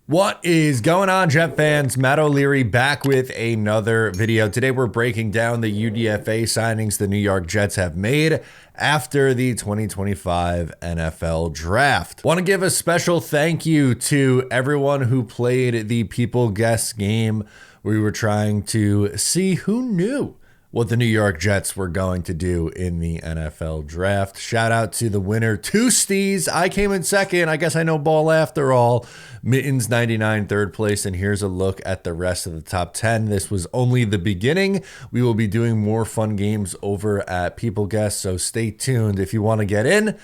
What is going on, Jet fans? Matt O'Leary back with another video. Today we're breaking down the UDFA signings the New York Jets have made after the 2025 NFL Draft. Want to give a special thank you to everyone who played the People Guess game. We were trying to see who knew what the New York Jets were going to do in the NFL Draft. Shout out to the winner, Two Stees. I came in second. I guess I know ball after all. Mittens 99, third place. And here's a look at the rest of the top 10. This was only the beginning. We will be doing more fun games over at People Guess, so stay tuned. If you want to get in,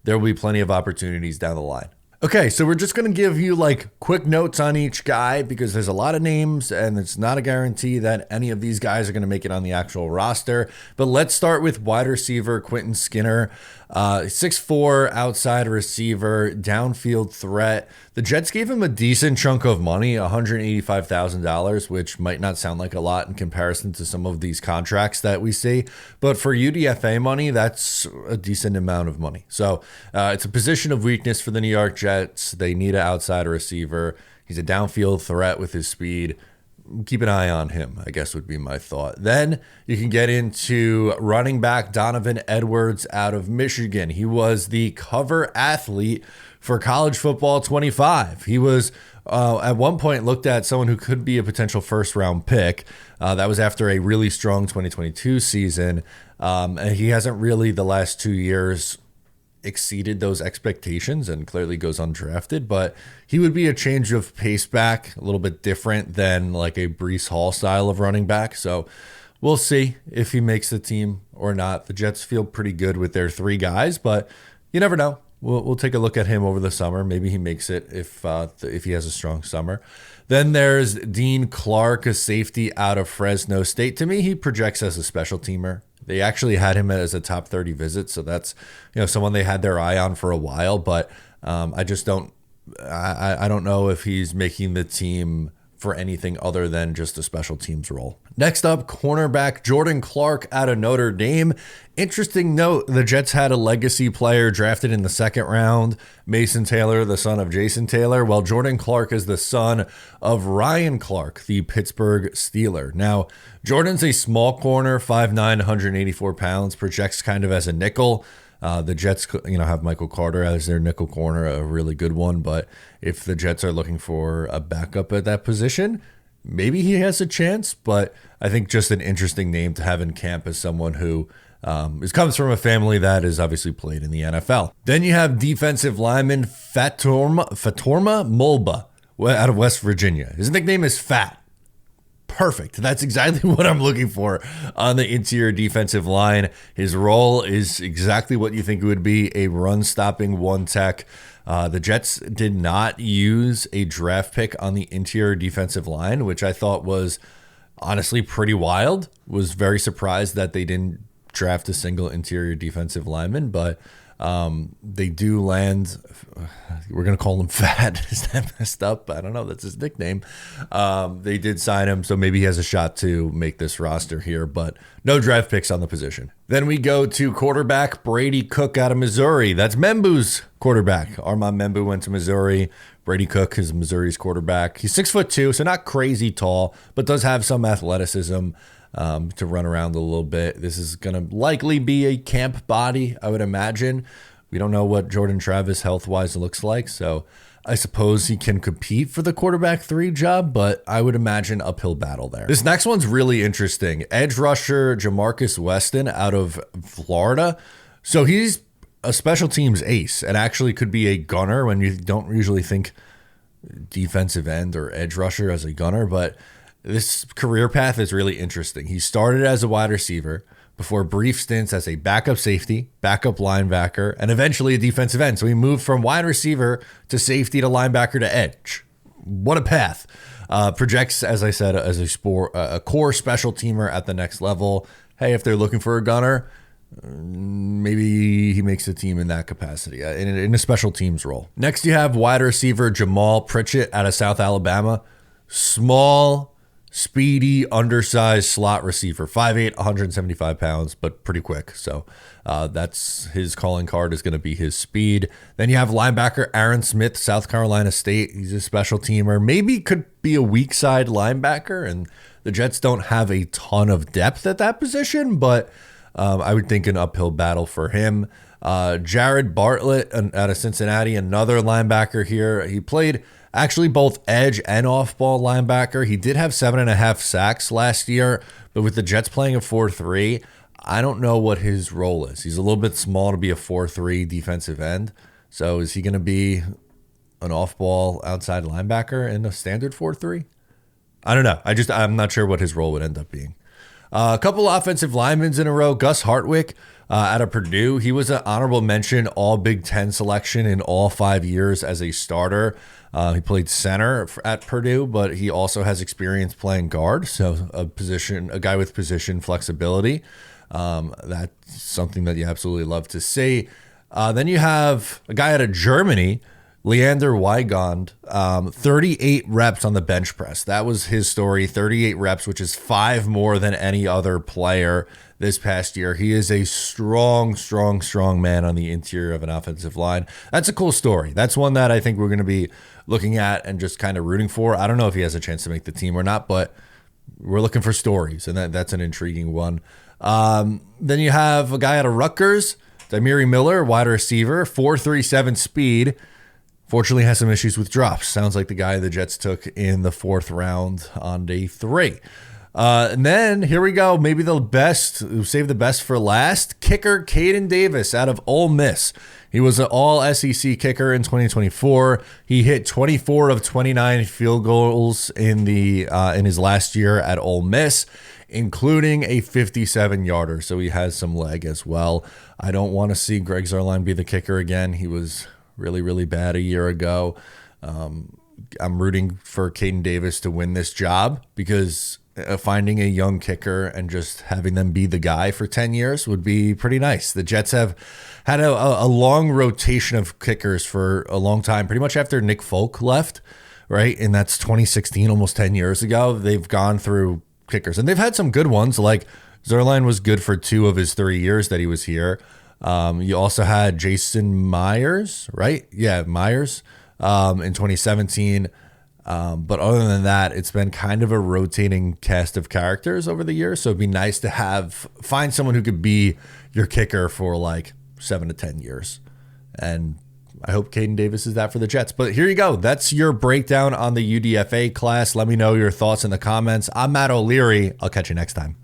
there will be plenty of opportunities down the line. Okay, so we're just going to give you like quick notes on each guy because there's a lot of names and it's not a guarantee that any of these guys are going to make it on the actual roster. But let's start with wide receiver Quentin Skinner, 6'4", outside receiver, downfield threat. The Jets gave him a decent chunk of money, $185,000, which might not sound like a lot in comparison to some of these contracts that we see. But for UDFA money, that's a decent amount of money. So it's a position of weakness for the New York Jets. They need an outside receiver. He's a downfield threat with his speed. Keep an eye on him, I guess would be my thought. Then you can get into running back Donovan Edwards out of Michigan. He was the cover athlete for College Football 25. He was at one point looked at someone who could be a potential first round pick. That was after a really strong 2022 season. And he hasn't really the last 2 years exceeded those expectations and clearly goes undrafted, but he would be a change of pace back, a little bit different than like a Breece Hall style of running back. So we'll see if he makes the team or not. The Jets feel pretty good with their three guys, but you never know. We'll take a look at him over the summer. Maybe he makes it if he has a strong summer. Then there's Dean Clark, a safety out of Fresno State. To me, he projects as a special teamer. They actually had him as a top 30 visit, so that's someone they had their eye on for a while. But I just don't know if he's making the team for anything other than just a special teams role. Next up, cornerback Jordan Clark out of Notre Dame. Interesting note, the Jets had a legacy player drafted in the second round, Mason Taylor, the son of Jason Taylor. Well, Jordan Clark is the son of Ryan Clark, the Pittsburgh Steeler. Now, Jordan's a small corner, 5'9", 184 pounds, projects kind of as a nickel. The Jets, have Michael Carter as their nickel corner, a really good one. But if the Jets are looking for a backup at that position, maybe he has a chance. But I think just an interesting name to have in camp as someone who comes from a family that is obviously played in the NFL. Then you have defensive lineman Fatorma Mulba out of West Virginia. His nickname is Fat. Perfect. That's exactly what I'm looking for on the interior defensive line. His role is exactly what you think it would be, a run-stopping one tech. The Jets did not use a draft pick on the interior defensive line, which I thought was honestly pretty wild. Was very surprised that they didn't draft a single interior defensive lineman, but they do land. We're going to call him Fat. Is that messed up? I don't know. That's his nickname. They did sign him, so maybe he has a shot to make this roster here, but no draft picks on the position. Then we go to quarterback Brady Cook out of Missouri. That's Membu's quarterback. Armand Membu went to Missouri. Brady Cook is Missouri's quarterback. He's 6'2", so not crazy tall, but does have some athleticism to run around a little bit. This is going to likely be a camp body, I would imagine. We don't know what Jordan Travis health-wise looks like, so I suppose he can compete for the quarterback 3 job, but I would imagine uphill battle there. This next one's really interesting. Edge rusher Jamarcus Weston out of Florida. So he's a special teams ace and actually could be a gunner when you don't usually think defensive end or edge rusher as a gunner, but this career path is really interesting. He started as a wide receiver before brief stints as a backup safety, backup linebacker, and eventually a defensive end. So he moved from wide receiver to safety to linebacker to edge. What a path. Projects, as I said, as a core special teamer at the next level. Hey, if they're looking for a gunner, maybe he makes the team in that capacity, in a special teams role. Next, you have wide receiver Jamal Pritchett out of South Alabama. Small, speedy, undersized slot receiver, 5'8", 175 pounds, but pretty quick. So that's his calling card, is going to be his speed. Then you have linebacker Aaron Smith, South Carolina State. He's a special teamer. Maybe could be a weak side linebacker, and the Jets don't have a ton of depth at that position, but I would think an uphill battle for him. Jared Bartlett out of Cincinnati, another linebacker here. He played actually both edge and off-ball linebacker. He did have 7.5 sacks last year, but with the Jets playing a 4-3, I don't know what his role is. He's a little bit small to be a 4-3 defensive end. So is he going to be an off-ball outside linebacker in a standard 4-3? I don't know. I'm not sure what his role would end up being. A couple offensive linemen in a row. Gus Hartwick out of Purdue. He was an honorable mention All Big Ten selection in all 5 years as a starter. He played center at Purdue, but he also has experience playing guard. So a guy with position flexibility. That's something that you absolutely love to see. Then you have a guy out of Germany, Leander Weigand, 38 reps on the bench press. That was his story, 38 reps, which is 5 more than any other player this past year. He is a strong man on the interior of an offensive line. That's a cool story. That's one that I think we're going to be looking at and just kind of rooting for. I don't know if he has a chance to make the team or not, but we're looking for stories, and that's an intriguing one. Then you have a guy out of Rutgers, Damiri Miller, wide receiver, 4.37 speed. Fortunately, has some issues with drops. Sounds like the guy the Jets took in the 4th round on day 3. And then here we go. Maybe the best, who saved the best for last. Kicker Caden Davis out of Ole Miss. He was an all-SEC kicker in 2024. He hit 24 of 29 field goals in his last year at Ole Miss, including a 57-yarder. So he has some leg as well. I don't want to see Greg Zuerlein be the kicker again. He was really bad a year ago. I'm rooting for Caden Davis to win this job, because finding a young kicker and just having them be the guy for 10 years would be pretty nice. The Jets have had a long rotation of kickers for a long time, pretty much after Nick Folk left, right? And that's 2016, almost 10 years ago. They've gone through kickers, and they've had some good ones. Like Zuerlein was good for 2 of his 3 years that he was here. You also had Jason Myers, right? Yeah, Myers in 2017. But other than that, it's been kind of a rotating cast of characters over the years. So it'd be nice to find someone who could be your kicker for like 7 to 10 years. And I hope Caden Davis is that for the Jets. But here you go. That's your breakdown on the UDFA class. Let me know your thoughts in the comments. I'm Matt O'Leary. I'll catch you next time.